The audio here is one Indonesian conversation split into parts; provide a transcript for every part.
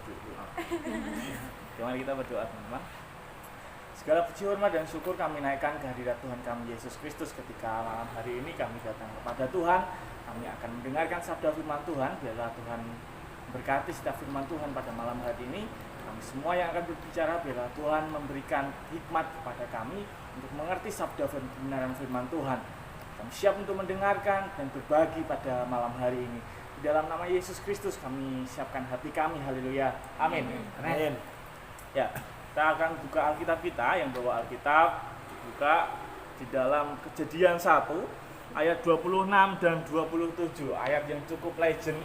berdoa. Mari kita berdoa teman-teman. Segala puji hormat dan syukur kami naikkan ke hadirat Tuhan kami Yesus Kristus ketika malam hari ini kami datang kepada Tuhan. Kami akan mendengarkan sabda firman Tuhan. Biarlah Tuhan berkati setiap firman Tuhan pada malam hari ini. Kami semua yang akan berbicara, biarlah Tuhan memberikan hikmat kepada kami untuk mengerti sabda kebenaran firman Tuhan. Kami siap untuk mendengarkan dan berbagi pada malam hari ini. Di dalam nama Yesus Kristus kami siapkan hati kami. Haleluya. Amin. Amin. Ya, kita akan buka Alkitab kita. Yang bawa Alkitab buka di dalam Kejadian 1 ayat 26 dan 27, ayat yang cukup legend.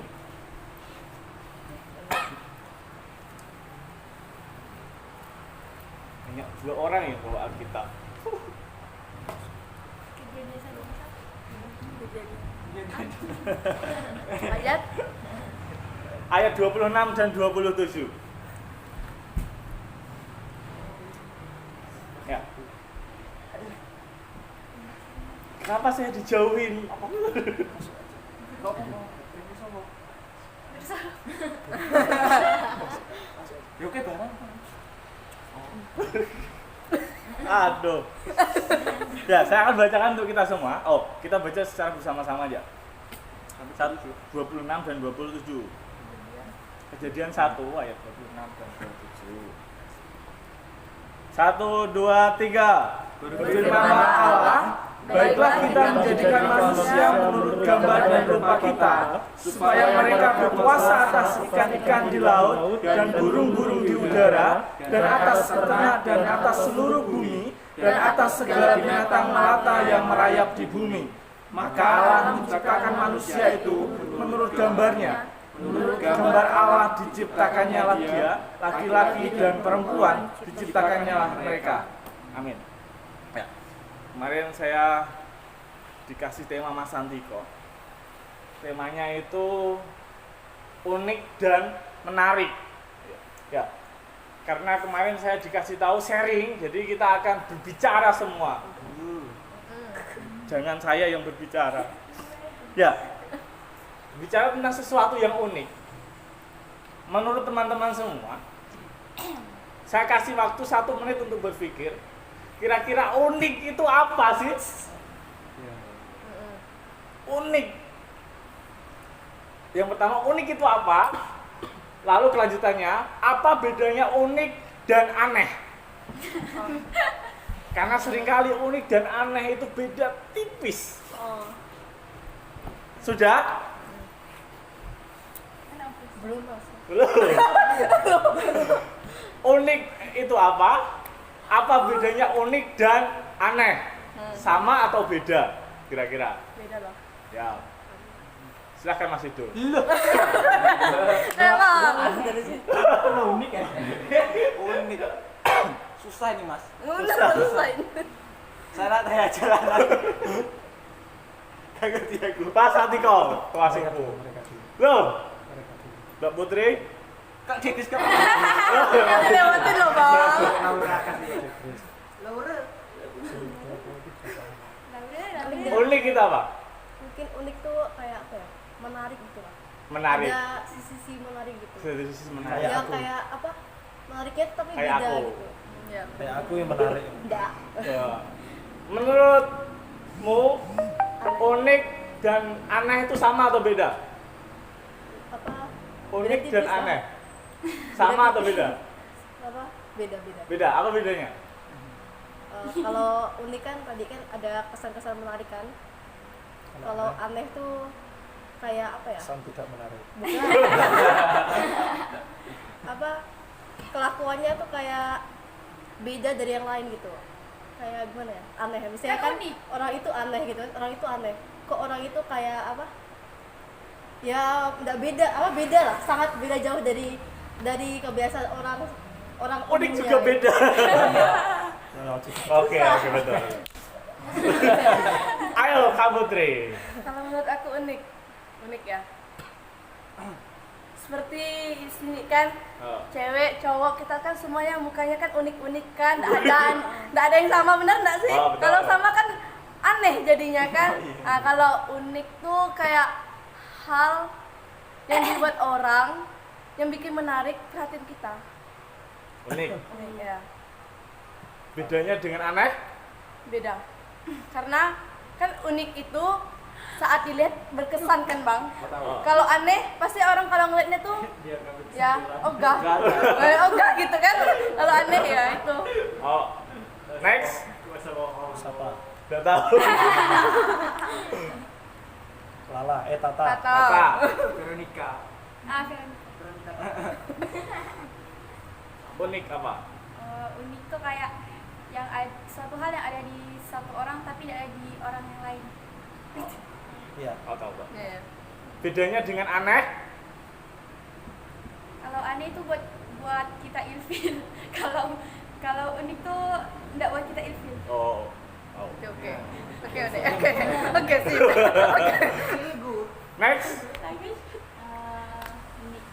Banyak 2 orang yang bawa Alkitab. Ayat 26 dan 27. Ya. Kenapa saya dijauhin? Oke barang. Aduh. Ya, saya akan bacakan untuk kita semua. Kita baca secara bersama-sama aja. 26 dan 27. Kejadian 1 ayat 26 dan 27. 1, 2, 3. Berfirmanlah Allah, baiklah kita menjadikan manusia menurut gambar dan rupa kita, supaya mereka berkuasa atas ikan-ikan di laut dan burung-burung di udara, dan atas ternak dan atas seluruh bumi, dan atas segala binatang melata yang merayap di bumi. Maka Allah menciptakan manusia itu menurut gambarnya. Menurut gambar Allah diciptakannya lah dia, laki-laki dan perempuan diciptakannya lah mereka. Amin. Ya. Kemarin saya dikasih tema Mas Santiko. Temanya itu unik dan menarik. Ya. Karena kemarin saya dikasih tahu sharing, jadi kita akan berbicara semua. Jangan saya yang berbicara. Ya. Bicara tentang sesuatu yang unik. Menurut teman-teman semua, saya kasih waktu 1 menit untuk berpikir. Kira-kira unik itu apa sih? Unik. Yang pertama, unik itu apa? Lalu kelanjutannya, apa bedanya unik dan aneh? Karena seringkali unik dan aneh itu beda tipis. Sudah? Belum masuk. Belum. Unik itu apa? Apa bedanya unik dan aneh? Sama atau beda? Kira-kira? Beda loh. Ya. Silahkan Mas Idul. Emang. Unik ya? Unik. Susah ini Mas. Susah. Saya tanya jalanan. Gak ngerti aku. Pas hati kau, kelasku. Loh. Mbak Putri? Kak Dekris kok. Lewatin loh bang. Laura. Unik itu apa? Mungkin unik tuh kayak apa ya? Menarik gitu lah. Menarik. Ada sisi menarik gitu. Sisi menarik. Ya kayak apa? Menariknya tapi Kayak beda aku. gitu. Ya. Kayak aku yang menarik. Enggak. Ya. Menurutmu unik dan aneh itu sama atau beda? Apa? Unik Beda dan tipis lah. aneh. Sama atau beda? Apa? Beda. Beda. Apa bedanya? Kalau unik kan tadi kan ada kesan-kesan menarik kan. Kalau aneh tuh kayak apa ya? Kesan tidak menarik. Bukan. Apa? Kelakuannya tuh kayak beda dari yang lain gitu. Kayak gimana ya? Aneh. Misalnya kan orang itu aneh gitu kan. Orang itu aneh. Kok orang itu kayak apa? Ya enggak beda, beda lah. Sangat beda jauh dari kebiasaan orang Unik umumnya juga gitu. beda. Oke, betul. Ayo Kak Putri. Kalau menurut aku unik ya. Seperti di sini kan, cewek, cowok kita kan semuanya mukanya kan unik-unik kan, nggak ada yang sama, benar nggak sih? Oh, betul. Kalau sama kan aneh jadinya kan. Nah, kalau unik tuh kayak hal yang dibuat orang yang bikin menarik perhatian kita. Unik. Ya, Bedanya dengan aneh? beda. Karena kan unik itu saat dilihat berkesan kan bang. Kalau aneh pasti orang kalau ngeliatnya tuh ya ogah, ogah gitu kan. Kalau aneh ya itu. Oh, next. Siapa? Gak tahu. Lala, Tata. Tata. Apa? Veronica. Veronica. Unik apa? Unik tuh kayak yang suatu hal yang ada di satu orang tapi tidak ada di orang yang lain. Iya. Oh, tahu. Ya. Bedanya dengan aneh? Kalau aneh itu buat kita ilfil. Kalau unik tuh tidak buat kita ilfil. Oh. Oke sih. Next. Lagi unik.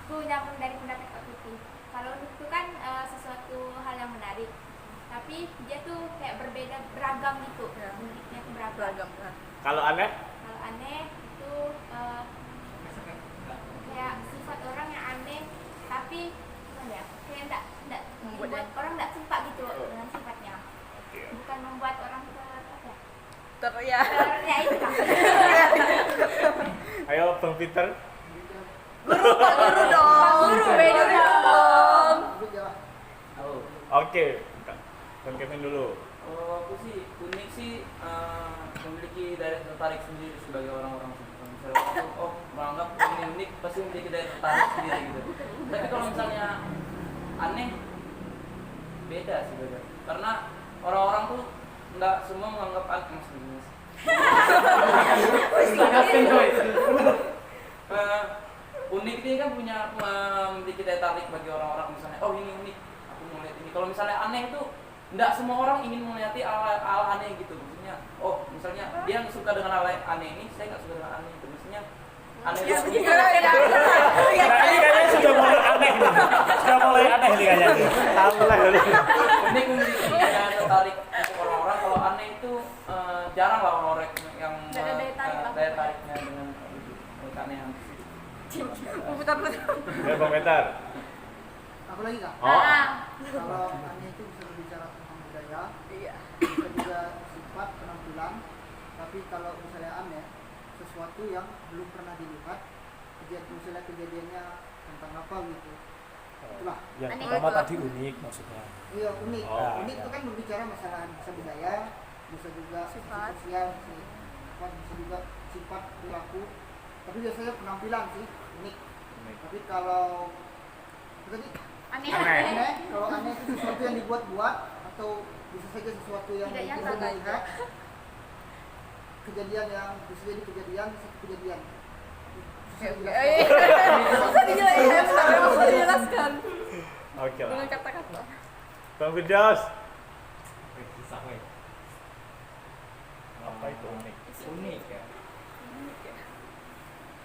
Aku nyambung dari pendapat Kak Putih. Kalau unik itu kan sesuatu hal yang menarik. Tapi dia tuh kayak berbeda, beragam gitu. Ya. Uniknya tuh beragam. Kalau aneh? Kalau aneh itu kayak sifat orang yang aneh, tapi gimana ya? Kayak enggak Membuat membuat orang enggak suka gitu dengan sifatnya. Bukan membuat orang Ya. ya itu Kak. Ayo Bang Peter. Guru dong. Beda dong. Oke. Bang Kevin dulu. Aku sih unik sih memiliki daya tertarik sendiri sebagai orang-orang. Misalnya aku menganggap ini unik pasti memiliki daya tertarik sendiri gitu. Tapi kalau misalnya aneh beda sih beda. Karena orang-orang tuh nggak semua menganggap aneh sebenarnya. Unik ini kan punya memiliki daya tarik bagi orang-orang misalnya ini unik aku mau lihat ini. Kalau misalnya aneh itu nggak semua orang ingin melihat hal aneh gitu. Maksudnya misalnya dia suka dengan hal aneh ini, saya nggak suka dengan aneh itu. Maksudnya aneh itu Kayaknya sudah mulai aneh nih. Sudah mulai aneh nih kayaknya. Tahu lah. unik memiliki daya tertarik untuk orang-orang. Kalau aneh itu jarang lah orang-orang yang Nggak ada daya tarik apa. daya tariknya dengan keanehan. Ya Bang Peter. Aku lagi kak. Oh. Kalau aneh itu bisa berbicara tentang budaya, Iya. bisa juga sifat penampilan. Tapi kalau misalnya aneh, sesuatu yang belum pernah dilihat, misalnya kejadiannya tentang apa gitu. Itulah. Yang Aneh pertama itu. tadi unik maksudnya. Iya unik. Oh, Unik iya. itu kan berbicara masalah bisa budaya, bisa juga Sifat. sosial, bisa juga sifat perilaku. Tapi biasanya penampilan sih unik. Tapi kalau tadi Aneh. aneh, kalau aneh itu sesuatu yang dibuat-buat atau bisa saja sesuatu yang Tidak mungkin nyata dilihat, kejadian yang bisa jadi kejadian satu kejadian. Susah dijelaskan. Bisa dijelaskan Oke lah. dengan kata-kata. Bang Firdaus. Apa itu unik? Unik ya.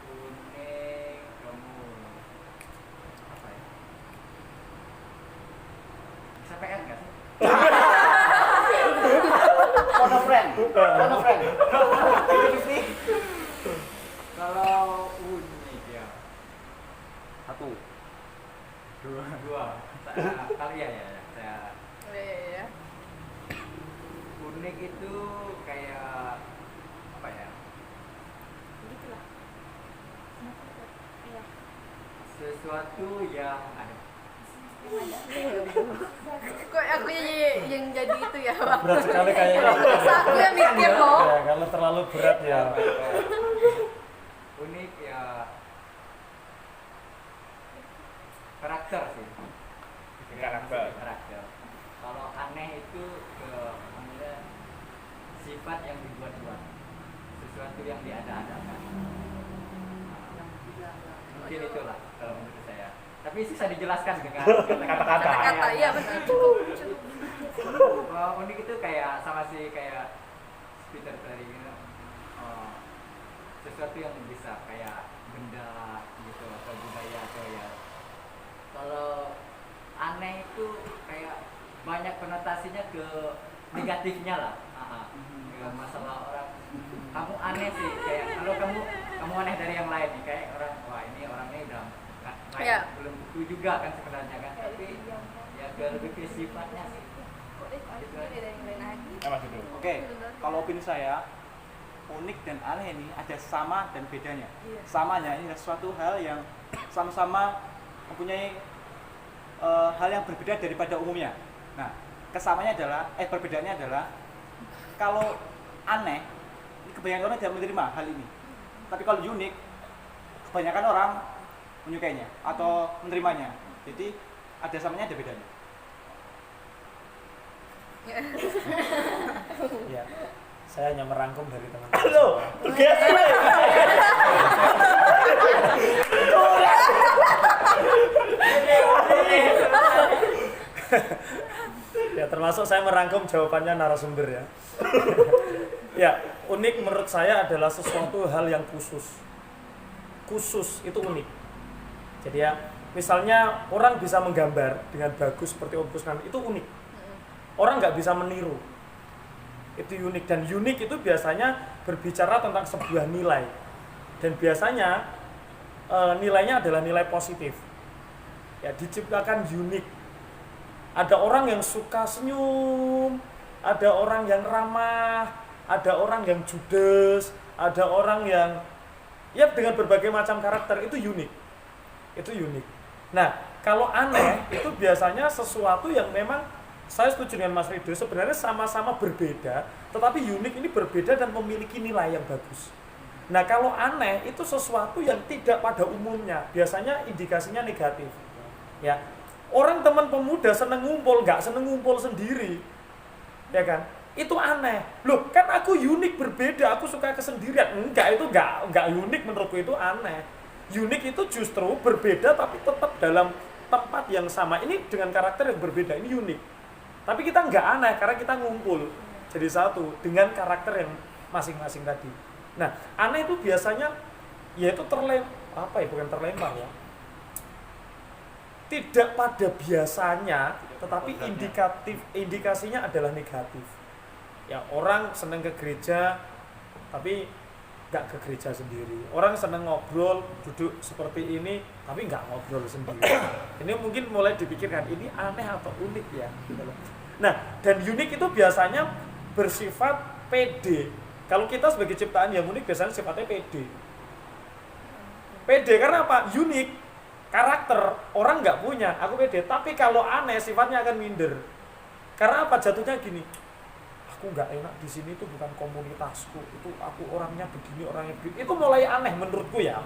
Unik kamu apa ya? Bisa PR nggak sih? Phone a friend. Kalau unik ya satu dua kalian ya saya Iya. unik itu kayak apa ya Begitulah. Iya. sesuatu yang ada Kok aku yang jadi itu ya bang? berat sekali kayaknya. Masa aku yang mikir loh. Ya, kalau terlalu berat ya unik ya karakter sih karakter. Kalau aneh itu ke namanya sifat yang dibuat-buat, sesuatu yang diada-adakan. Mungkin itulah kalau menurut saya. Tapi susah dijelaskan dengan kata-kata. Kata-kata, iya betul. Cukup. Kalau unik itu kayak sama sih kayak Peter tadi gitu. Sesuatu yang bisa kayak benda gitu atau budaya atau ya. Kalau aneh itu kayak banyak konotasinya ke negatifnya lah. Ke masalah orang kamu aneh sih kayak kalau kamu aneh dari yang lain nih kayak orang wah ini orangnya udah Iya. belum tentu juga kan sebenarnya kan, tapi ya lebih ke sifatnya sih. Oke, kalau opini saya, unik dan aneh ini ada sama dan bedanya. Samanya ini adalah suatu hal yang sama-sama mempunyai hal yang berbeda daripada umumnya. Nah, kesamanya adalah, perbedaannya adalah kalau aneh, ini kebanyakan orang tidak menerima hal ini. Tapi kalau unik, kebanyakan orang menyukainya atau menerimanya. Jadi ada samanya, ada bedanya. Ya, saya hanya merangkum dari teman-teman. Halo, bergeser. Ya, termasuk saya merangkum jawabannya narasumber ya. Ya, unik menurut saya adalah sesuatu hal yang khusus. Khusus itu unik. Jadi ya, misalnya orang bisa menggambar dengan bagus seperti Om Kusnan, itu unik. Orang nggak bisa meniru. Itu unik, dan unik itu biasanya berbicara tentang sebuah nilai. Dan biasanya nilainya adalah nilai positif. Ya, diciptakan unik. Ada orang yang suka senyum, ada orang yang ramah, ada orang yang judes, ada orang yang ya dengan berbagai macam karakter, itu unik. Itu unik. Nah, kalau aneh itu biasanya sesuatu yang memang saya setuju dengan Mas Ridho, sebenarnya sama-sama berbeda, tetapi unik ini berbeda dan memiliki nilai yang bagus. Nah, kalau aneh itu sesuatu yang tidak pada umumnya, biasanya indikasinya negatif. Ya, orang teman pemuda seneng ngumpul, nggak seneng ngumpul sendiri, ya kan? Itu aneh. Loh, kan aku unik berbeda, aku suka kesendirian. Enggak, itu enggak unik, menurutku itu aneh. Unik itu justru berbeda tapi tetap dalam tempat yang sama. Ini dengan karakter yang berbeda, ini unik. Tapi kita nggak aneh karena kita ngumpul jadi satu dengan karakter yang masing-masing tadi. Nah, aneh itu biasanya yaitu bukan terlempar ya. Tidak pada biasanya, tetapi indikasinya adalah negatif. Ya, orang senang ke gereja tapi nggak ke gereja sendiri. Orang senang ngobrol, duduk seperti ini, tapi nggak ngobrol sendiri. Ini mungkin mulai dipikirkan, ini aneh atau unik ya. Nah, dan unik itu biasanya bersifat pede. Kalau kita sebagai ciptaan yang unik biasanya sifatnya pede. Pede karena apa? Unik. Karakter orang nggak punya, aku pede. Tapi kalau aneh sifatnya akan minder. Karena apa? Jatuhnya gini. Aku nggak enak di sini, itu bukan komunitasku, itu aku orangnya begini, orangnya begini. Itu mulai aneh menurutku ya,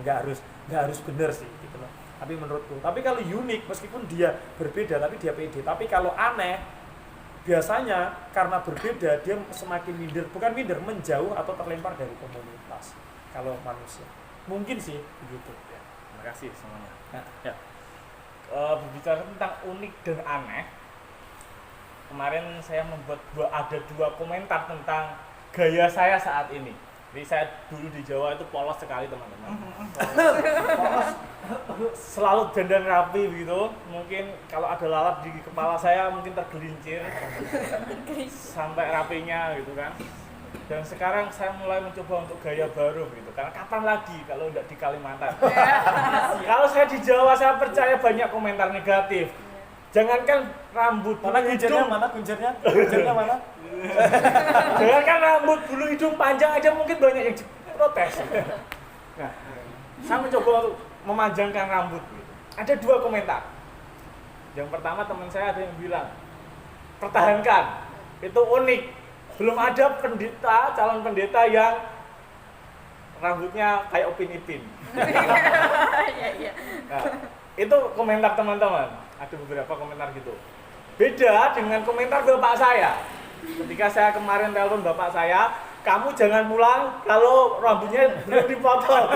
nggak harus benar sih gitu loh. Tapi menurutku, tapi kalau unik meskipun dia berbeda tapi dia pede. Tapi kalau aneh biasanya karena berbeda dia semakin minder, bukan minder, menjauh atau terlempar dari komunitas. Kalau manusia mungkin sih begitu. Ya, terima kasih semuanya. Ya. Berbicara tentang unik dan aneh, kemarin saya ada dua komentar tentang gaya saya saat ini. Jadi saya dulu di Jawa itu polos sekali teman-teman. Polos, selalu dandan rapi begitu. Mungkin kalau ada lalat di kepala saya mungkin tergelincir sampai rapinya gitu kan. Dan sekarang saya mulai mencoba untuk gaya baru gitu. Karena kapan lagi kalau tidak di Kalimantan? Kalau saya di Jawa saya percaya banyak komentar negatif. Jangankan rambut, Mana kuncernya? Mana? Jangankan rambut, bulu hidung panjang aja mungkin banyak yang protes. Nah, saya mencoba untuk memanjangkan rambut. Gitu. Ada dua komentar. Yang pertama teman saya ada yang bilang, pertahankan, itu unik. Belum ada calon pendeta yang rambutnya kayak Upin Ipin. Nah, itu komentar teman-teman. Ada beberapa komentar gitu. Beda dengan komentar bapak saya. Ketika saya kemarin telepon bapak saya, kamu jangan pulang kalau rambutnya belum dipotong.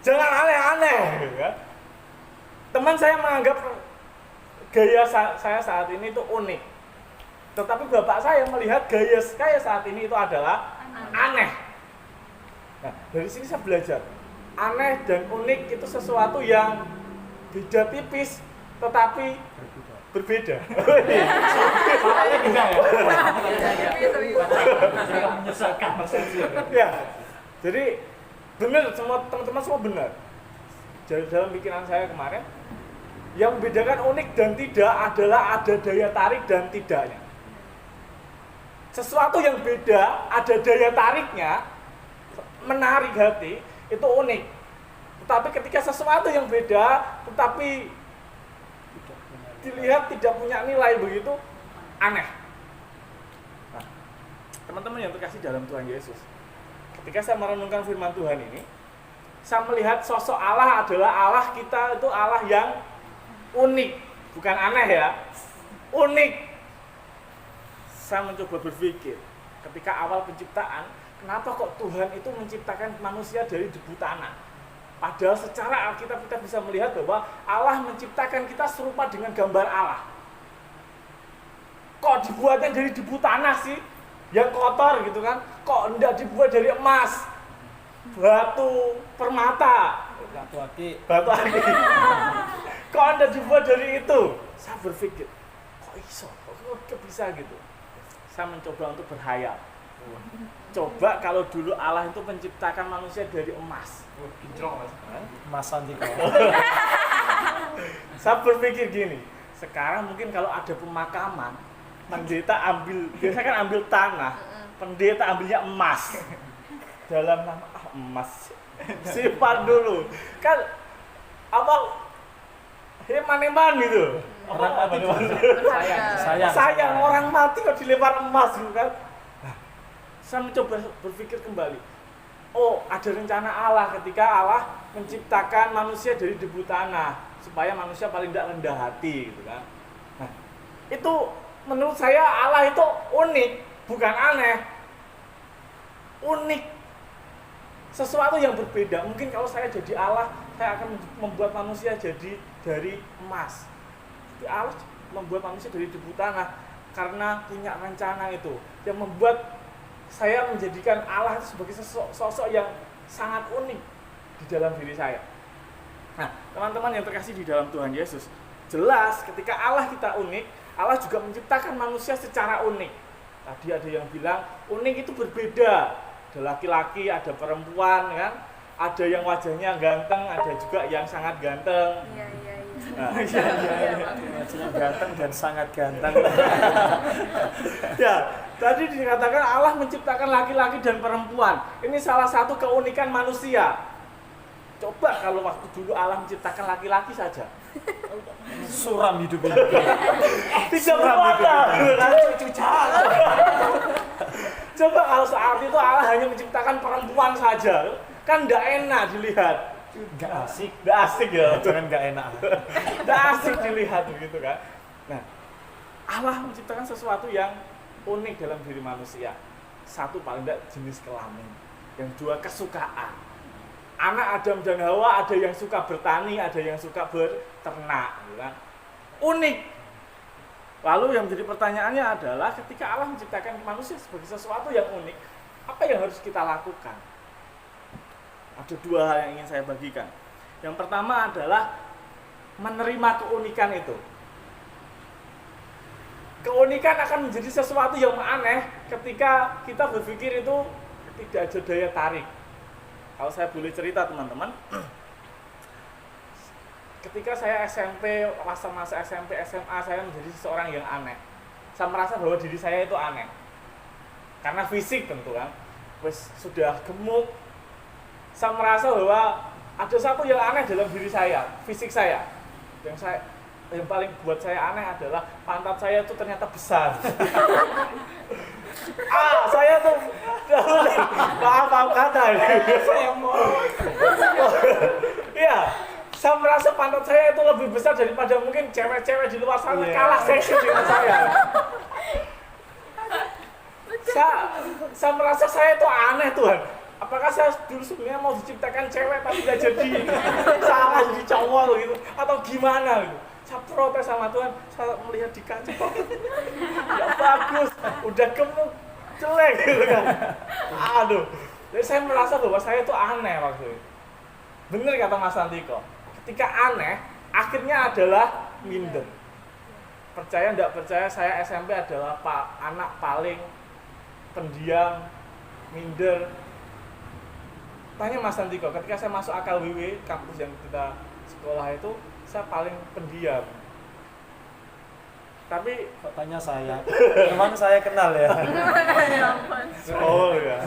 Jangan aneh-aneh. Teman saya menganggap gaya saya saat ini itu unik. Tetapi bapak saya melihat gaya saya saat ini itu adalah aneh. Nah, dari sini saya belajar. Aneh dan unik itu sesuatu yang beda tipis tetapi berbeda. Soalnya beda ya. Ya. Jadi benar, semua teman-teman semua benar. dalam pikiran saya kemarin, yang membedakan unik dan tidak adalah ada daya tarik dan tidaknya. Sesuatu yang beda, ada daya tariknya, menarik hati, itu unik. Tetapi ketika sesuatu yang beda, tetapi dilihat tidak punya nilai begitu, aneh. Nah, teman-teman yang terkasih dalam Tuhan Yesus, ketika saya merenungkan firman Tuhan ini, saya melihat sosok Allah adalah Allah kita itu Allah yang unik, bukan aneh ya, unik. Saya mencoba berpikir, ketika awal penciptaan, kenapa kok Tuhan itu menciptakan manusia dari debu tanah? Padahal secara Alkitab kita bisa melihat bahwa Allah menciptakan kita serupa dengan gambar Allah. Kok dibuatnya dari debu tanah sih? Yang kotor gitu kan? Kok enggak dibuat dari emas, batu permata, Batu aki. Kok enggak dibuat dari itu? Saya berpikir, kok iso? Kok bisa gitu? Saya mencoba untuk berhayal. Coba kalau dulu Allah itu menciptakan manusia dari emas. Kinclong Mas. Mas Andiko. Saya berpikir gini, sekarang mungkin kalau ada pemakaman, pendeta biasanya kan ambil tanah, pendeta ambilnya emas. Dalam nama emas, simpan dulu. Kan apa? Heman-heman gitu. Orang mati sayang orang mati kok dilempar emas gitu kan. Nah, saya mencoba berpikir kembali. Oh, ada rencana Allah ketika Allah menciptakan manusia dari debu tanah supaya manusia paling tidak rendah hati gitu kan. Nah, itu menurut saya Allah itu unik, bukan aneh. Unik. Sesuatu yang berbeda. Mungkin kalau saya jadi Allah, saya akan membuat manusia jadi dari emas. Tapi Allah membuat manusia dari debu tanah karena punya rencana itu yang membuat saya menjadikan Allah itu sebagai sosok yang sangat unik di dalam diri saya. Nah, teman-teman yang terkasih di dalam Tuhan Yesus, jelas ketika Allah kita unik, Allah juga menciptakan manusia secara unik. Tadi ada yang bilang unik itu berbeda. Ada laki-laki, ada perempuan kan, ada yang wajahnya ganteng, ada juga yang sangat ganteng. Iya. Nah, Wajahnya ganteng dan sangat ganteng. ya, tadi dikatakan Allah menciptakan laki-laki dan perempuan. Ini salah satu keunikan manusia. Coba kalau waktu dulu Allah menciptakan laki-laki saja, Suram hidup ini. tidak berwarna. Coba kalau saat itu Allah hanya menciptakan perempuan saja, kan tidak enak dilihat. Gak asik. Tidak asik ya. Jangan gak enak. Tidak asik dilihat begitu kan. Nah, Allah menciptakan sesuatu yang unik dalam diri manusia. Satu paling tidak jenis kelamin, yang dua kesukaan. Anak Adam dan Hawa ada yang suka bertani, ada yang suka berternak, gitu kan? Unik. Lalu yang menjadi pertanyaannya adalah ketika Allah menciptakan manusia sebagai sesuatu yang unik, apa yang harus kita lakukan? Ada dua hal yang ingin saya bagikan. Yang pertama adalah menerima keunikan itu. Keunikan akan menjadi sesuatu yang aneh ketika kita berpikir itu tidak ada daya tarik. Kalau saya boleh cerita teman-teman, ketika saya SMP, masa SMP, SMA, saya menjadi seseorang yang aneh. Saya merasa bahwa diri saya itu aneh. Karena fisik tentu kan, sudah gemuk. Saya merasa bahwa ada satu yang aneh dalam diri saya, fisik saya. Yang paling buat saya aneh adalah pantat saya itu ternyata besar. Saya tuh maaf kata saya mau. Iya, saya merasa pantat saya itu lebih besar daripada mungkin cewek-cewek di luar sana kalah seksi dengan saya. Saya merasa saya itu aneh Tuhan. Apakah saya dulu sebenarnya mau diciptakan cewek tapi tidak jadi, salah jadi cowok gitu, atau gimana gitu? Saya protes sama Tuhan. Saya melihat di kaca, ya bagus, udah gemuk, jelek gitu kan. Aduh, jadi saya merasa bahwa saya itu aneh waktu itu. Bener kata Mas Antiko, ketika aneh, akhirnya adalah minder. Percaya tidak percaya, saya SMP adalah anak paling pendiam, minder. Tanya Mas Antiko, ketika saya masuk AKWW, kampus yang kita sekolah itu saya paling pendiam. Tapi Kok tanya saya? Memang saya kenal ya. oh ya.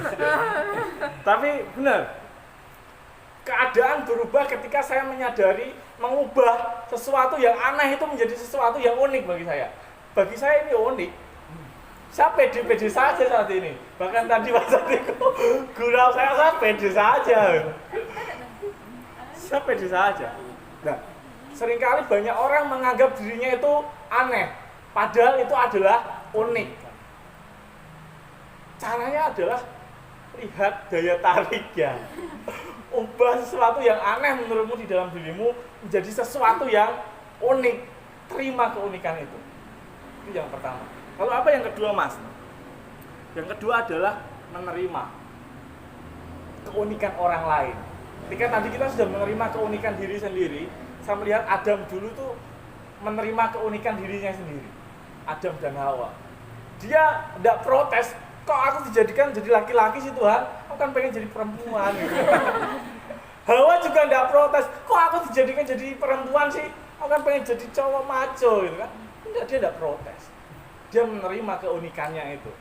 Tapi benar. Keadaan berubah ketika saya menyadari mengubah sesuatu yang aneh itu menjadi sesuatu yang unik bagi saya. Bagi saya ini unik. Saya pede-pede saja saat ini. Bahkan tadi Mas Satiko gurau saya pede saja. Saya pede saja. Nah, seringkali banyak orang menganggap dirinya itu aneh. Padahal itu adalah unik. Caranya adalah lihat daya tariknya. Ubah sesuatu yang aneh menurutmu di dalam dirimu menjadi sesuatu yang unik. Terima keunikan itu. Itu yang pertama. Lalu apa yang kedua, Mas? Yang kedua adalah menerima keunikan orang lain. Ketika tadi kita sudah menerima keunikan diri sendiri, saya melihat Adam dulu tuh menerima keunikan dirinya sendiri. Adam dan Hawa. Dia tidak protes, kok aku dijadikan jadi laki-laki sih Tuhan, aku kan pengen jadi perempuan gitu. Hawa juga tidak protes, kok aku dijadikan jadi perempuan sih, aku kan pengen jadi cowok maco gitu kan. Enggak, dia tidak protes. Dia menerima keunikannya itu.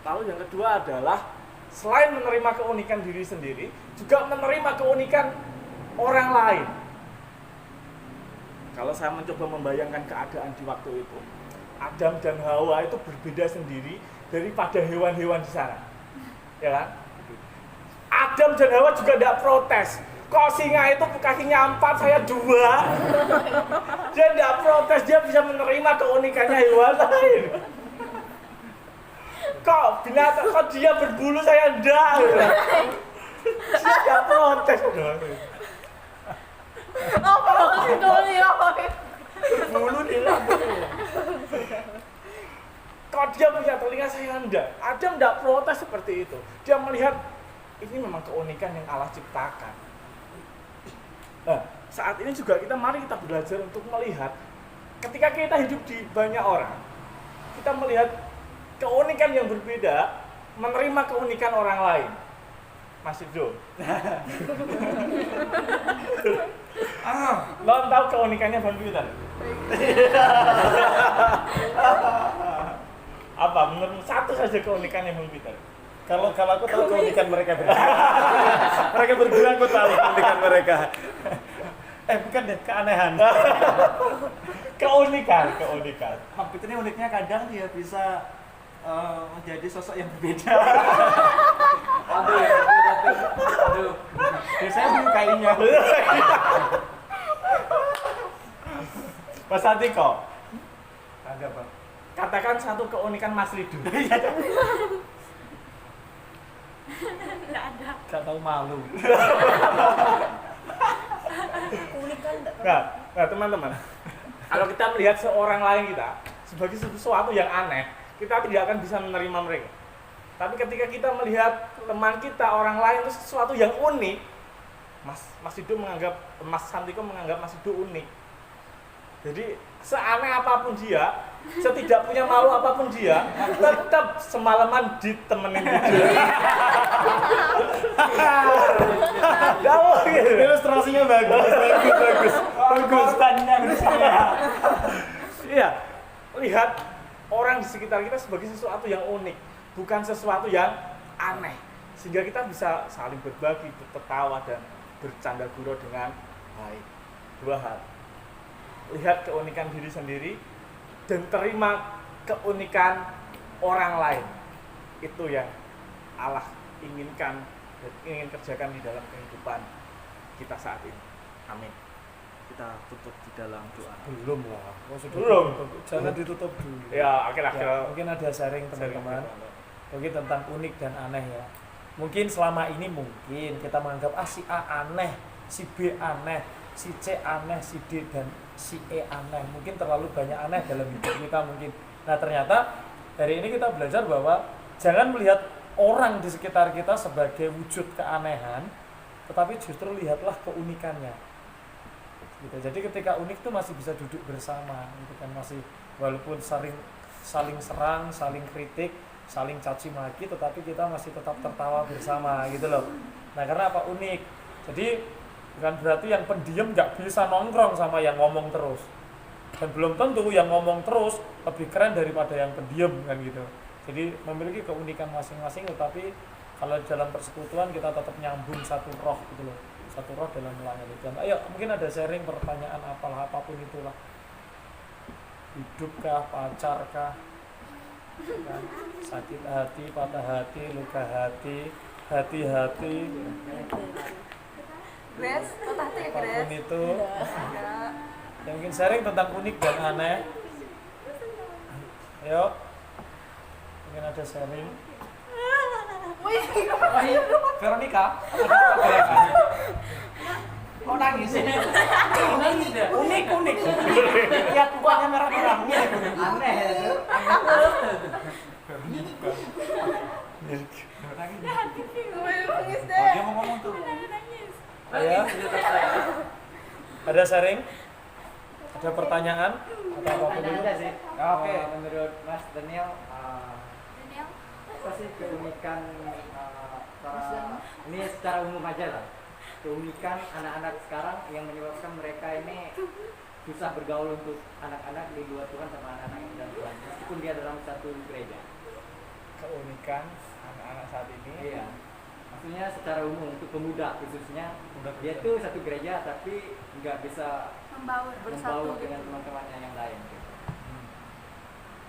Lalu yang kedua adalah selain menerima keunikan diri sendiri, juga menerima keunikan orang lain. Kalau saya mencoba membayangkan keadaan di waktu itu, Adam dan Hawa itu berbeda sendiri daripada hewan-hewan di sana. Ya kan? Adam dan Hawa juga tidak protes. Kok singa itu kakinya 4, saya 2. Dia tidak protes, dia bisa menerima keunikannya hewan lain. Kok binatang, kok dia berbulu, saya tidak. Dia tidak protes. Bulu dia. Kok dia punya telinga, saya tidak. Adam tidak protes seperti itu. Dia melihat ini memang keunikan yang Allah ciptakan. Nah, saat ini juga mari kita belajar untuk melihat ketika kita hidup di banyak orang, kita melihat keunikan yang berbeda, menerima keunikan orang lain. Mas Ibdo. Lo tahu keunikannya Van Peter? Apa menurut satu saja keunikannya Van Peter? Kalau aku tahu keunikan mereka berdua. Mereka berdua aku tahu keunikan mereka. Bukan deh, keanehan. keunikan. Van Peter ini uniknya kadang dia bisa menjadi sosok yang berbeda. Aduh. Biasanya menyukainya. Mas Satiko, Ada Bang. katakan satu keunikan Mas Ridu. Gak tahu malu. Keunikan Nah, teman-teman, kalau kita melihat seorang lain kita sebagai sesuatu yang aneh, kita tidak akan bisa menerima mereka. Tapi ketika kita melihat teman kita, orang lain itu sesuatu yang unik, Mas Ridu menganggap, Mas Santiko menganggap Mas Ridu unik. Jadi seaneh apapun dia, setidak punya malu apapun dia, tetap semalaman ditemenin tidur. Gitu. Ilustrasinya bagus. Tanya saya. Iya, lihat orang di sekitar kita sebagai sesuatu yang unik, bukan sesuatu yang aneh, sehingga kita bisa saling berbagi, tertawa dan bercanda gurau dengan baik. 2 hal. Lihat keunikan diri sendiri dan terima keunikan orang lain. Itu yang Allah inginkan dan ingin kerjakan di dalam kehidupan kita saat ini. Amin. Kita tutup di dalam doa. Belum lah. Belum. Jangan ditutup dulu. Ya, akhir-akhir Ya, mungkin ada sharing teman-teman. Mungkin tentang unik dan aneh ya. Mungkin selama ini kita menganggap si A aneh, si B aneh, si C aneh, si D dan si E aneh. Mungkin terlalu banyak aneh dalam hidup kita mungkin. Nah, ternyata hari ini kita belajar bahwa jangan melihat orang di sekitar kita sebagai wujud keanehan, tetapi justru lihatlah keunikannya. Gitu. Jadi ketika unik itu masih bisa duduk bersama, gitu kan, masih walaupun saling serang, saling kritik, saling caci maki, tetapi kita masih tetap tertawa bersama gitu loh. Nah, karena apa? Unik. Jadi Bukan berarti yang pendiam nggak bisa nongkrong sama yang ngomong terus. Dan belum tentu yang ngomong terus lebih keren daripada yang pendiam kan gitu. Jadi memiliki keunikan masing-masing, tetapi kalau dalam persekutuan kita tetap nyambung satu roh gitu loh. Satu roh dalam melayani Tuhan. Ayo, mungkin ada sharing pertanyaan apapun itulah. Hidupkah, pacarkah, kan? Sakit hati, patah hati, luka hati, hati-hati, Grace, patah hati ya apapun Grace? itu. Enggak. Ya, mungkin sharing tentang unik dan aneh. Ayo, mungkin ada sharing. Veronica, mau nangis? Nangis dia. Unik. Lihat mukanya merah-merah. Aneh itu. Nangis deh. Dia mau ngomong tuh. Ayo, ada sharing? Ada pertanyaan? Atau apapun itu? Ada sih. Oke. Menurut Mas Daniel, Daniel, apa sih keunikan ini secara umum aja lah. Keunikan anak-anak sekarang yang menyebabkan mereka ini susah bergaul untuk anak-anak di luar Tuhan sama anak-anak yang dalam Tuhan, meskipun dia dalam satu gereja. Keunikan anak-anak saat ini. Iya. Maksudnya secara umum untuk pemuda khususnya, dia tuh satu gereja tapi nggak bisa membaur. membaur dengan teman-temannya yang lain. Gitu.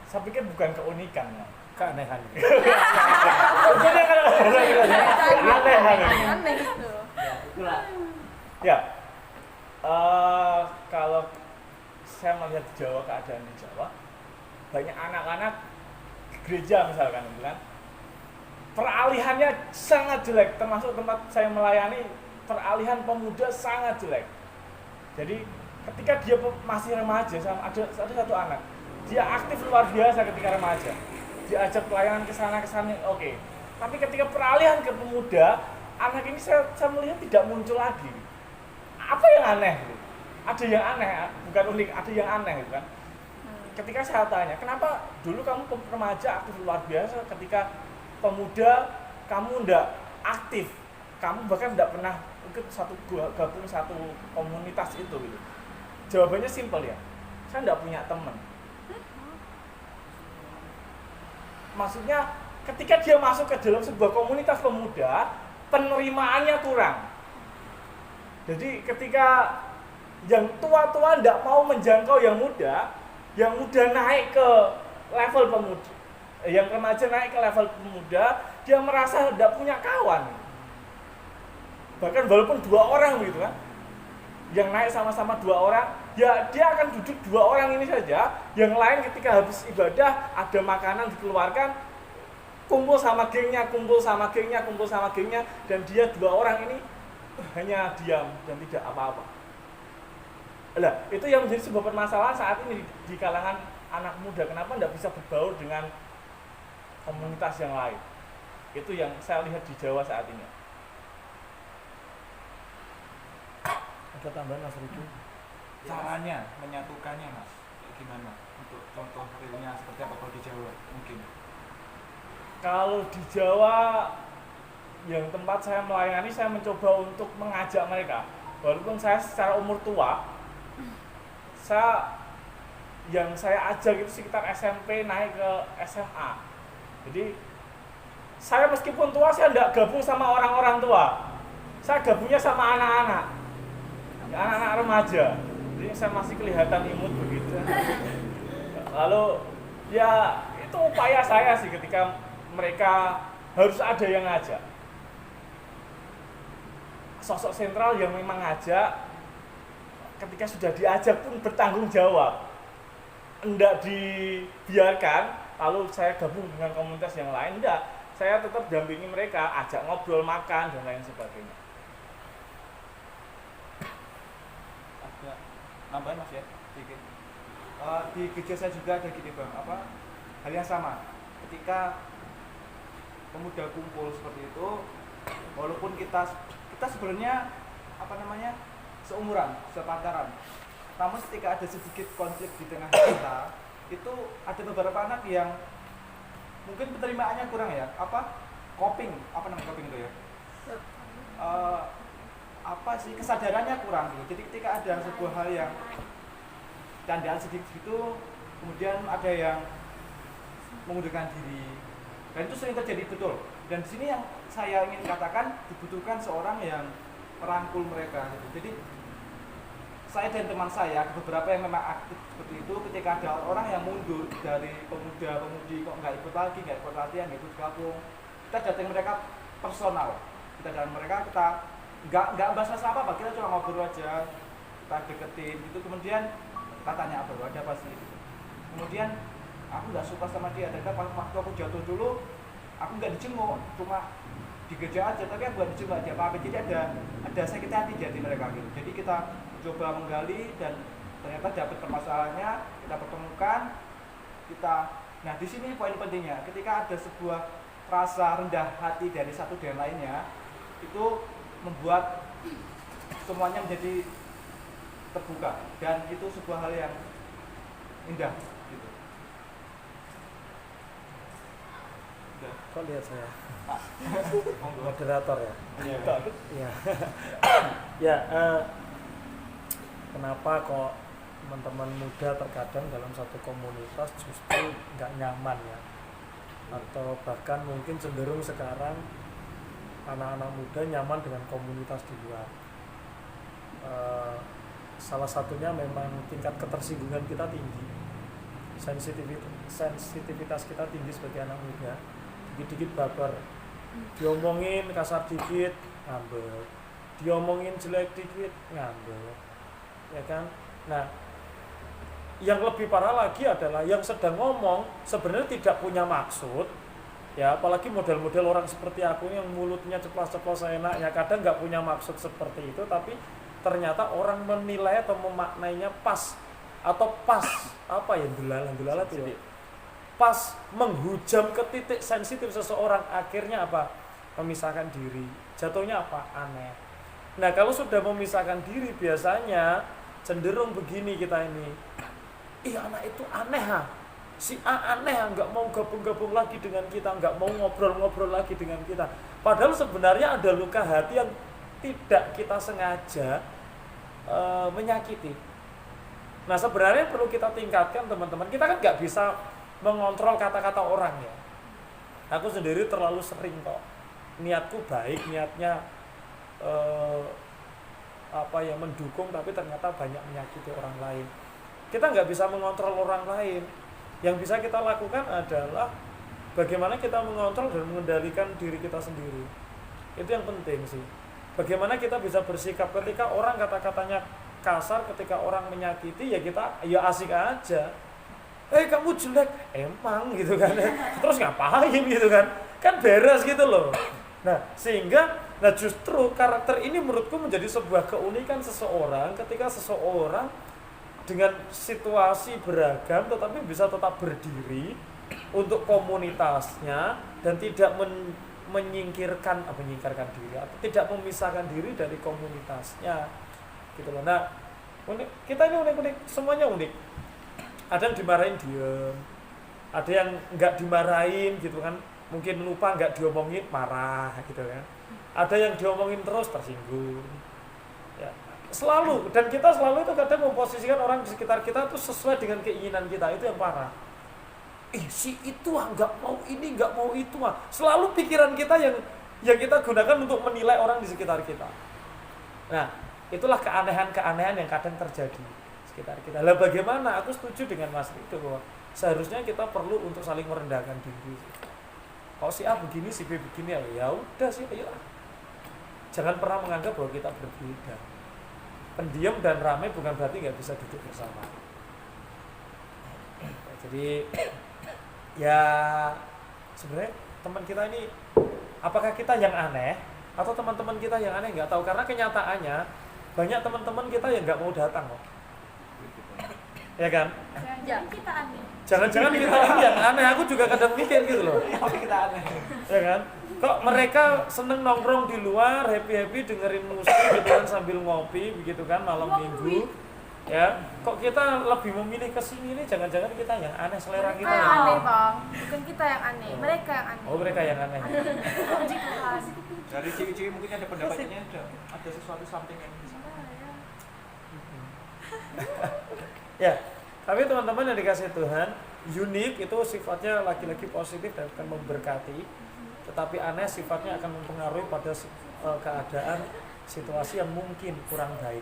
Saya pikir bukan keunikan ya. Keanehan. Keanehan. Aneh gitu. Ya, itulah. Ya, kalau saya melihat di Jawa, keadaan di Jawa, banyak anak-anak gereja misalkan, kan, peralihannya sangat jelek. Termasuk tempat saya melayani, peralihan pemuda sangat jelek. Jadi ketika dia masih remaja, ada satu anak, dia aktif luar biasa ketika remaja, diajak pelayanan ke sana oke. Tapi ketika peralihan ke pemuda, anak ini saya melihat tidak muncul lagi. Apa yang aneh? Ada yang aneh, bukan unik, ada yang aneh kan. Ketika saya tanya, kenapa dulu kamu remaja aktif luar biasa, ketika pemuda kamu tidak aktif, kamu bahkan tidak pernah ikut gabung satu komunitas itu gitu. Jawabannya simpel ya, saya tidak punya teman. Maksudnya ketika dia masuk ke dalam sebuah komunitas pemuda, penerimaannya kurang. Jadi ketika yang tua-tua tidak mau menjangkau yang muda naik ke level pemuda, yang remaja naik ke level pemuda, dia merasa tidak punya kawan. Bahkan walaupun 2 orang gitu kan, yang naik sama-sama 2 orang, ya dia akan duduk 2 orang ini saja. Yang lain ketika habis ibadah ada makanan dikeluarkan, kumpul sama gengnya, dan dia 2 orang ini hanya diam dan tidak apa-apa. Lah, itu yang menjadi sebuah permasalahan saat ini di kalangan anak muda. Kenapa tidak bisa berbaur dengan komunitas yang lain? Itu yang saya lihat di Jawa saat ini. Ada tambahan Mas Rudi? Caranya menyatukannya, Mas, gimana? Untuk contoh realnya seperti apa kalau di Jawa mungkin? Kalau di Jawa, yang tempat saya melayani, saya mencoba untuk mengajak mereka. Walaupun saya secara umur tua, yang saya ajak itu sekitar SMP naik ke SMA. Jadi saya meskipun tua, saya tidak gabung sama orang-orang tua. Saya gabungnya sama anak-anak remaja. Jadi saya masih kelihatan imut begitu. Lalu ya itu upaya saya sih ketika mereka harus ada yang ngajak. Sosok sentral yang memang ngajak, ketika sudah diajak pun bertanggung jawab. Enggak dibiarkan lalu saya gabung dengan komunitas yang lain, enggak. Saya tetap dampingi mereka, ajak ngobrol, makan dan lain sebagainya. Ada tambahan Mas ya, sedikit. Di gereja saya juga ada gini Bang, hal yang sama. Ketika pemuda kumpul seperti itu, walaupun kita sebenarnya seumuran, sepantaran. Namun ketika ada sedikit konflik di tengah kita, itu ada beberapa anak yang mungkin penerimaannya kurang ya, coping itu ya. apa sih, kesadarannya kurang gitu. Jadi ketika ada sebuah hal yang candaan sedikit gitu, kemudian ada yang mengundurkan diri, dan itu sering terjadi betul. Dan di sini yang saya ingin katakan, dibutuhkan seorang yang merangkul mereka gitu. Jadi saya dan teman saya, beberapa yang memang aktif seperti itu, ketika ada orang yang mundur dari pemuda-pemudi kok nggak ikut lagi, nggak ikut latihan, nggak ikut gabung, kita datang mereka personal, kita datang mereka, kita nggak bahas masalah apa, kita cuma ngobrol aja, kita deketin gitu, kemudian kita tanya apa, ada apa sih gitu. Kemudian aku nggak suka sama dia, dan waktu aku jatuh dulu, aku nggak dijenguk, cuma digeja aja, tapi aku nggak dijenguk aja apa-apa. Jadi ada sakit hati jadi mereka gitu. Jadi kita coba menggali dan ternyata dapat permasalahannya, kita pertemukan, nah di sini poin pentingnya, ketika ada sebuah rasa rendah hati dari satu dan lainnya, itu membuat semuanya menjadi terbuka, dan itu sebuah hal yang indah gitu. Kok lihat saya? Moderator ya? Iya. Ya, kenapa kok teman-teman muda terkadang dalam satu komunitas justru nggak nyaman ya? Atau bahkan mungkin cenderung sekarang anak-anak muda nyaman dengan komunitas di luar. Salah satunya memang tingkat ketersinggungan kita tinggi, sensitivitas kita tinggi sebagai anak muda. Dikit-dikit baper, diomongin kasar dikit ngambek, diomongin jelek dikit ngambek, ya kan? Nah, yang lebih parah lagi adalah yang sedang ngomong sebenarnya tidak punya maksud, ya, apalagi model-model orang seperti aku yang mulutnya ceplos-ceplos enaknya, kadang nggak punya maksud seperti itu, tapi ternyata orang menilai atau memaknainya pas, atau pas apa ya, delala tuh ya, pas menghujam ke titik sensitif seseorang, akhirnya apa? Memisahkan diri. Jatuhnya apa? Aneh. Nah, kalau sudah memisahkan diri biasanya cenderung begini kita ini. Ih, anak itu aneh ha. Si A aneh ha, nggak mau gabung-gabung lagi dengan kita, nggak mau ngobrol-ngobrol lagi dengan kita. Padahal sebenarnya ada luka hati yang tidak kita sengaja menyakiti. Nah, sebenarnya perlu kita tingkatkan teman-teman. Kita kan nggak bisa mengontrol kata-kata orang ya. Aku sendiri terlalu sering kok, niatku baik, niatnya mendukung, tapi ternyata banyak menyakiti orang lain. Kita nggak bisa mengontrol orang lain. Yang bisa kita lakukan adalah bagaimana kita mengontrol dan mengendalikan diri kita sendiri. Itu yang penting sih. Bagaimana kita bisa bersikap ketika orang kata-katanya kasar, ketika orang menyakiti, ya kita ya asik aja. Kamu jelek, emang gitu kan, terus ngapain gitu kan beres gitu loh. Nah, sehingga justru karakter ini menurutku menjadi sebuah keunikan seseorang, ketika seseorang dengan situasi beragam tetapi bisa tetap berdiri untuk komunitasnya dan tidak menyingkirkan diri atau tidak memisahkan diri dari komunitasnya gitu loh. Nah, kita ini unik-unik, semuanya unik. Ada yang dimarahin diem, ada yang nggak dimarahin gitu kan, mungkin lupa nggak diomongin marah gitu kan, ada yang diomongin terus tersinggung ya, selalu. Dan kita selalu itu kadang memposisikan orang di sekitar kita itu sesuai dengan keinginan kita, itu yang parah. Si itu nggak mau ini, nggak mau itu selalu pikiran kita yang kita gunakan untuk menilai orang di sekitar kita. Nah, itulah keanehan-keanehan yang kadang terjadi sekitar kita. Lah bagaimana? Aku setuju dengan Mas Rido bahwa seharusnya kita perlu untuk saling merendahkan diri. Kalau si A begini, si B begini, ya udah sih, ayo. Jangan pernah menganggap bahwa kita berbeda. Pendiam dan ramai bukan berarti nggak bisa duduk bersama. Jadi ya sebenarnya teman kita ini, apakah kita yang aneh atau teman-teman kita yang aneh, nggak tahu, karena kenyataannya banyak teman-teman kita yang nggak mau datang kok. Ya kan? Jangan kita aneh. Jangan-jangan kita ini yang aneh, aku juga kadang mikir gitu loh. Kita aneh. Ya kan? Kok mereka seneng nongkrong di luar, happy-happy dengerin musik gitu kan sambil ngopi begitu kan malam minggu. Ya, kok kita lebih memilih ke sini ini jangan-jangan kita yang aneh, selera Mereka kita yang yang aneh bang, bukan kita yang aneh, mereka yang aneh. Oh, mereka yang aneh. Puji Tuhan. Dari cewek-cewek mungkin ada pendapatnya ada sesuatu something yang bisa. Ya, tapi teman-teman yang dikasih Tuhan, unik itu sifatnya lagi-lagi positif dan akan memberkati, tetapi aneh sifatnya akan mempengaruhi pada keadaan situasi yang mungkin kurang baik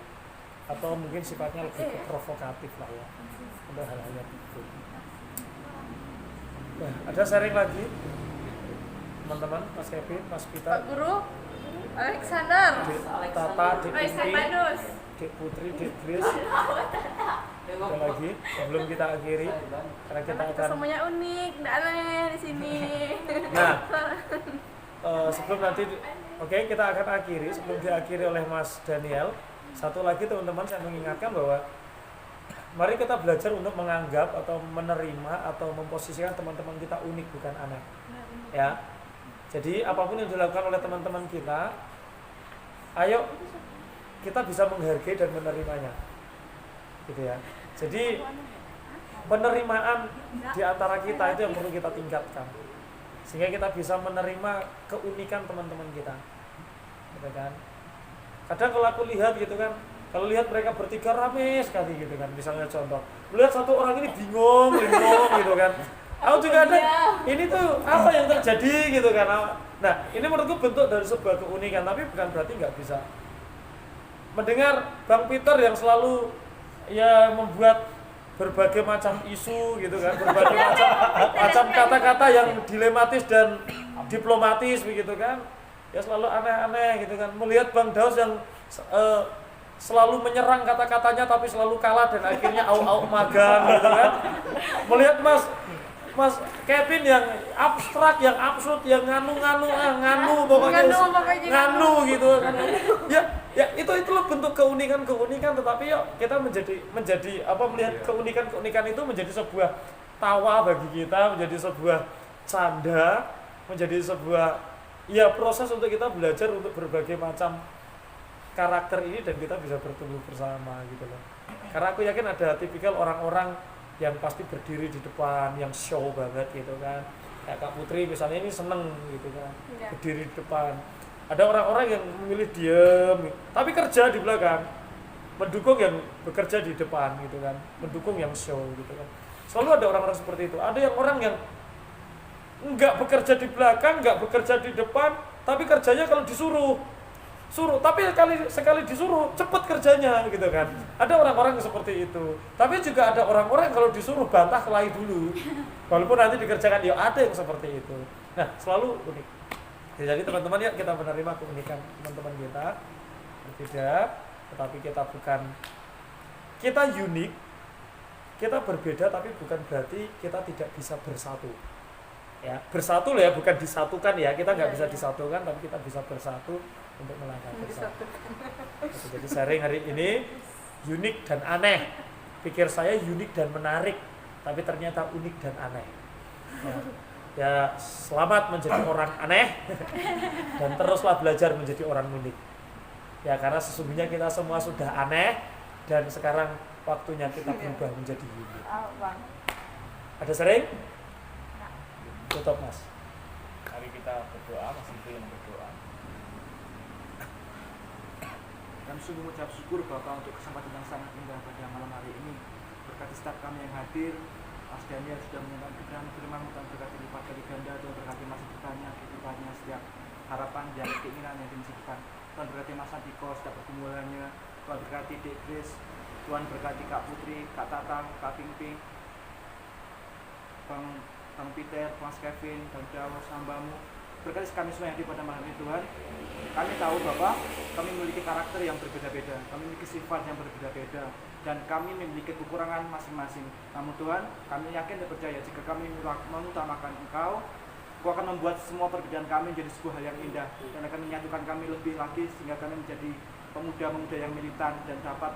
atau mungkin sifatnya lebih provokatif lah ya, ada hal-hal yang itu. Nah, ada sharing lagi teman-teman, Mas Kevin, Mas Pita, Pak Guru, Alexander, Dek Tata, Dek Inti, Stefanus. Dek Putri, Dek Grace. Ada lagi sebelum kita akhiri karena kita karena kita akan semuanya unik, nggak aneh di sini. nah sebelum nanti oke, kita akan akhiri sebelum diakhiri oleh Mas Daniel. Satu lagi teman-teman, saya mengingatkan bahwa mari kita belajar untuk menganggap atau menerima atau memposisikan teman-teman kita unik, bukan aneh. Ya. Jadi apapun yang dilakukan oleh teman-teman kita, ayo kita bisa menghargai dan menerimanya. Gitu ya. Jadi penerimaan di antara kita itu yang perlu kita tingkatkan. Sehingga kita bisa menerima keunikan teman-teman kita. Gitu kan? Kadang kalau aku lihat gitu kan, kalau lihat mereka bertiga rame sekali gitu kan, misalnya contoh, melihat satu orang ini bingung gitu kan, aku juga ada, ini tuh apa yang terjadi gitu kan. Nah, ini menurutku bentuk dari sebuah keunikan, tapi bukan berarti nggak bisa mendengar Bang Peter yang selalu ya membuat berbagai macam isu gitu kan, berbagai macam kata-kata yang dilematis dan diplomatis begitu kan. Ya selalu aneh-aneh gitu kan. Melihat Bang Daus yang selalu menyerang kata-katanya tapi selalu kalah dan akhirnya au-au magang gitu kan. Melihat Mas Kevin yang abstrak, yang absurd, yang nganu pokoknya nganu gitu kan. Ya itulah bentuk keunikan, tetapi yuk kita menjadi apa, melihat keunikan itu menjadi sebuah tawa bagi kita, menjadi sebuah canda, menjadi sebuah ya proses untuk kita belajar untuk berbagai macam karakter ini dan kita bisa bertumbuh bersama gitu loh. Karena aku yakin ada tipikal orang-orang yang pasti berdiri di depan, yang show banget gitu kan. Kayak Kak Putri misalnya ini seneng gitu kan, berdiri di depan. Ada orang-orang yang memilih diam, tapi kerja di belakang, mendukung yang bekerja di depan gitu kan, mendukung yang show gitu kan. Selalu ada orang-orang seperti itu. Ada yang orang yang enggak bekerja di belakang, enggak bekerja di depan, tapi kerjanya kalau disuruh, tapi sekali disuruh cepet kerjanya gitu kan. Ada orang-orang yang seperti itu. Tapi juga ada orang-orang yang kalau disuruh bantah kelahi dulu, walaupun nanti dikerjakan. Ya ada yang seperti itu. Nah, selalu unik. Jadi teman-teman, ya kita menerima keunikan teman-teman kita, berbeda, tetapi kita unik, kita berbeda, tapi bukan berarti kita tidak bisa bersatu. Ya, bersatu loh ya, bukan disatukan ya. Kita nggak bisa disatukan, tapi kita bisa bersatu untuk melangkah bersama. Jadi sharing hari ini unik dan aneh. Pikir saya unik dan menarik, tapi ternyata unik dan aneh. Ya selamat menjadi orang aneh dan teruslah belajar menjadi orang unik. Ya karena sesungguhnya kita semua sudah aneh dan sekarang waktunya kita berubah menjadi unik. Ada sharing? Tutup Mas. Mari kita berdoa, Mas Ibu yang berdoa. Kami sungguh mengucap syukur Bapak untuk kesempatan yang sangat indah pada malam hari ini. Berkati setiap kami yang hadir, Mas Daniel sudah menyampaikan kebenaran firman-Mu, dan berkati lipat kali ganda, Tuhan berkati masa depannya, kehidupannya, setiap harapan dan keinginan yang dimimpikan. Tuhan berkati Mas Antiko, setiap pergumulannya, Tuhan berkati Dek Grace, Tuhan berkati Kak Putri, Kak Tatang, Kak Pingping, Bang Peter, Mas Kevin, Bang Daus, hamba-Mu. Berkati kami semua yang di pada malam ini Tuhan. Kami tahu Bapak, kami memiliki karakter yang berbeda-beda, kami memiliki sifat yang berbeda-beda, dan kami memiliki kekurangan masing-masing. Namun Tuhan, kami yakin dan percaya jika kami mengutamakan Engkau akan membuat semua perbedaan kami menjadi sebuah hal yang indah, dan akan menyatukan kami lebih lagi sehingga kami menjadi pemuda-pemuda yang militan dan dapat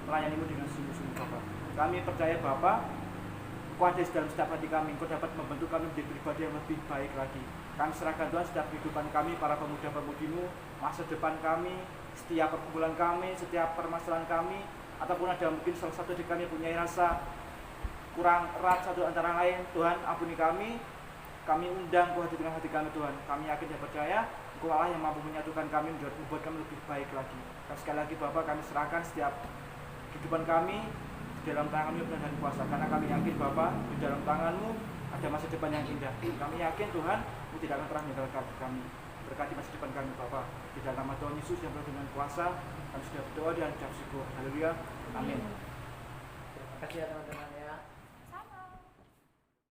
melayani-Mu dengan sungguh-sungguh Bapak. Kami percaya Bapak, Engkau ada di dalam setiap hati kami, Engkau dapat membentuk kami menjadi pribadi yang lebih baik lagi. Kami serahkan Tuhan setiap kehidupan kami, para pemuda-pemudi-Mu, masa depan kami, setiap perkumpulan kami, setiap permasalahan kami, ataupun ada mungkin salah satu dari kami punya rasa kurang erat satu antara lain, Tuhan ampuni kami undang Kau hadir dengan hati kami Tuhan. Kami yakin dan percaya Engkau Allah yang mampu menyatukan kami, membuat kami lebih baik lagi. Dan sekali lagi Bapak, kami serahkan setiap kehidupan kami di dalam tangan-Mu dan kuasa, karena kami yakin Bapak, di dalam tangan-Mu ada masa depan yang indah. Kami yakin Tuhan, Mu tidak akan pernah meninggalkan kami. Berkati masa depan kami Bapak, di dalam nama Tuhan Yesus yang penuh dengan kuasa, kami sudah berdoa dan ucap syukur. Haleluya, amin. Terima kasih ya teman-teman ya.